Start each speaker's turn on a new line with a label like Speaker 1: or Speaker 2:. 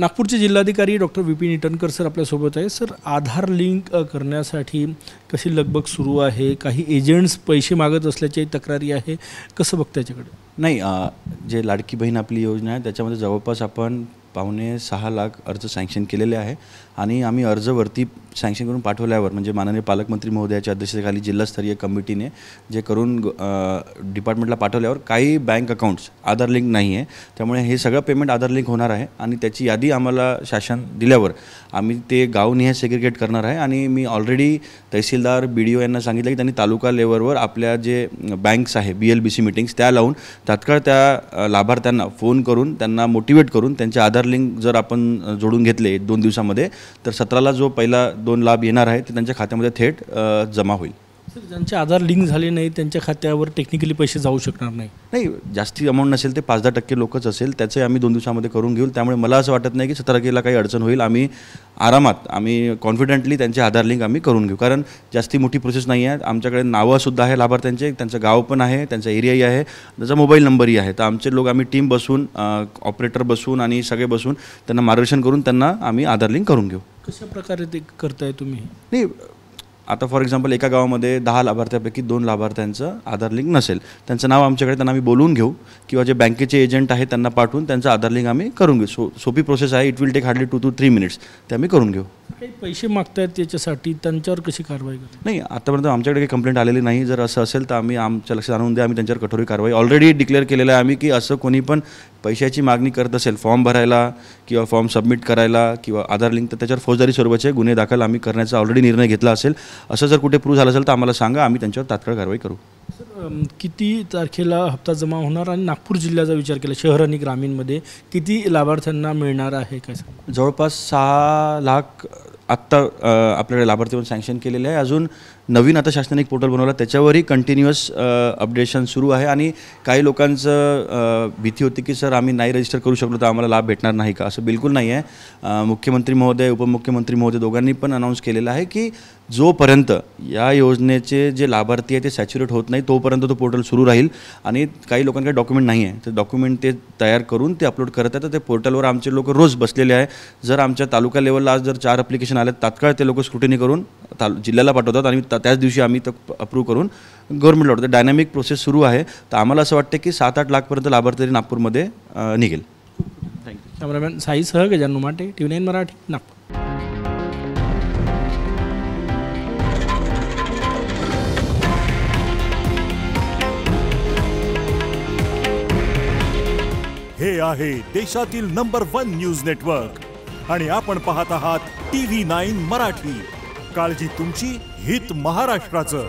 Speaker 1: नागपूरचे जिल्हाधिकारी doctor Vipin Itankar sir आपल्यासोबत आहे. सर, आधार लिंक करण्यासाठी कशी लगबग सुरू आहे? काही एजंट्स पैसे मागत असल्याची तक्रारी आहे, कसं बघता याच्याकडे?
Speaker 2: नाही, जे लाडकी बहीण आपली योजना आहे त्याच्यामध्ये जवळपास आपण 5.6 लाख अर्ज सँक्शन केलेले आहे आणि आम्ही अर्जवरती सँक्शन करून पाठवल्यावर म्हणजे माननीय पालकमंत्री महोदयाच्या अध्यक्षतेखाली जिल्हास्तरीय कमिटीने जे करून डिपार्टमेंटला पाठवल्यावर काही बँक अकाउंट्स आधार लिंक नाही आहे. त्यामुळे हे सगळं पेमेंट आधार लिंक होणार आहे आणि त्याची यादी आम्हाला शासन दिल्यावर आम्ही ते गावनिहाय सेग्रिगेट करणार आहे. आणि मी ऑलरेडी तहसीलदार BDO यांना सांगितलं की त्यांनी तालुका लेवलवर आपल्या जे बँक्स आहे BLBC मीटिंग्स त्या लावून तात्काळ त्या लाभार्थ्यांना फोन करून त्यांना मोटिवेट करून त्यांचे आधार लिंक जर आपण जोडून घेतले 2 दिवसामध्ये तर 17ला जो पहिला 2 लाभ येणार आहे ते त्यांच्या खात्यामध्ये थेट जमा होईल.
Speaker 1: सर, ज्यांचे आधार लिंक झाले नाही त्यांच्या खात्यावर टेक्निकली पैसे जाऊ शकणार नाही?
Speaker 2: जास्ती अमाऊंट नसेल ते 5-10% लोकच असेल त्याचे आम्ही 2 दिवसामध्ये करून घेऊ. त्यामुळे मला असं वाटत नाही की 17 तारखेला काही अडचण होईल. आम्ही कॉन्फिडेंटली त्यांचे आधार लिंक आम्ही करून घेऊ, कारण जास्ती मोठी प्रोसेस नाही आहे. आमच्याकडे नावंसुद्धा आहे लाभार्थ्यांचे, त्यांचं गाव पण आहे, त्यांचा एरियाही आहे, त्याचा मोबाईल नंबरही आहे. तर आमचे लोक आम्ही टीम बसून ऑपरेटर बसून आणि सगळे बसून त्यांना मार्गदर्शन करून त्यांना आम्ही आधार लिंक करून घेऊ.
Speaker 1: कशा प्रकारे ते करताय तुम्ही?
Speaker 2: नाही, आता फॉर एक्झाम्पल एका गावामध्ये 10 लाभार्थ्यापैकी 2 लाभार्थ्यांचं आधार लिंक नसेल, त्यांचं नाव आमच्याकडे त्यांना आम्ही बोलवून घेऊ किंवा जे बँकेचे एजंट आहेत त्यांना पाठवून त्यांचं आधार लिंक आम्ही करून घेऊ. सोपी प्रोसेस आहे. It will take hardly 2 to 3 minutes ते आम्ही करून घेऊ.
Speaker 1: काही पैसे मागतायत त्याच्यासाठी, त्यांच्यावर कशी कारवाई करू?
Speaker 2: नाही, आतापर्यंत आमच्याकडे काही कंप्लेंट आलेली नाही. जर असं असेल तर आम्ही आमच्या लक्षात आणून द्या, आम्ही त्यांच्यावर कठोर कारवाई ऑलरेडी डिक्लेअर केलेलं आहे आम्ही की असं कोणी पण पैशाची मागणी करत असेल फॉर्म भरायला किंवा फॉर्म सबमिट करायला किंवा आधार लिंक तर त्याच्यावर फौजदारी स्वरूपाचे गुन्हे दाखल आम्ही करण्याचा ऑलरेडी निर्णय घेतला असेल. असं जर कुठे प्रूव्ह झालं असेल तर आम्हाला सांगा, आम्ही त्यांच्यावर तात्काळ कारवाई करू.
Speaker 1: सर, किती तारखेला हप्ता जमा होणार आणि नागपूर जिल्ह्याचा विचार केला शहर आणि ग्रामीणमध्ये किती लाभार्थ्यांना मिळणार आहे काय?
Speaker 2: जवळपास 6 लाख आत्ता आपल्याकडे लाभार्थी म्हणून सँक्शन केलेले आहे. अजून नवीन आता शासनाने एक पोर्टल बनवला त्याच्यावरही कंटिन्युअस अपडेशन सुरू आहे. आणि काही लोकांचं भीती होती की सर आम्ही नाही रजिस्टर करू शकलो तर आम्हाला लाभ भेटणार नाही का? असं बिलकुल नाही आहे. मुख्यमंत्री महोदय उपमुख्यमंत्री महोदय दोघांनी पण अनाऊन्स केलेलं आहे की जोपर्यंत या योजनेचे जे लाभार्थी आहे ते सॅच्युरेट होत नाही तोपर्यंत तो पोर्टल सुरू राहील. आणि काही लोकांकडे डॉक्युमेंट नाही आहे तर डॉक्युमेंट ते तयार करून ते अपलोड करत आहेत. तर ते पोर्टलवर आमचे लोक रोज बसलेले आहे. जर आमच्या तालुका लेवलला आज जर 4 ॲप्लिकेशन आले तात्काळ ते लोक स्क्रुटिनी करून जिल्ह्याला पाठवतात आणि त्याच दिवशी आम्ही तर अप्रूव्ह करून गव्हर्नमेंटला वाटतं. डायनॅमिक प्रोसेस सुरू आहे. तर आम्हाला असं वाटतं की 7-8 लाखपर्यंत लाभार्थी नागपूरमध्ये निघेल.
Speaker 1: थँक्यू. कॅमेरामॅन साईसह गजानन उमाटे, TV9 मराठी, नागपूर.
Speaker 3: हे आहे देशातील नंबर 1 न्यूज नेटवर्क आणि आपण पाहत आहात TV9 मराठी. काळजी तुमची, हित महाराष्ट्राचं.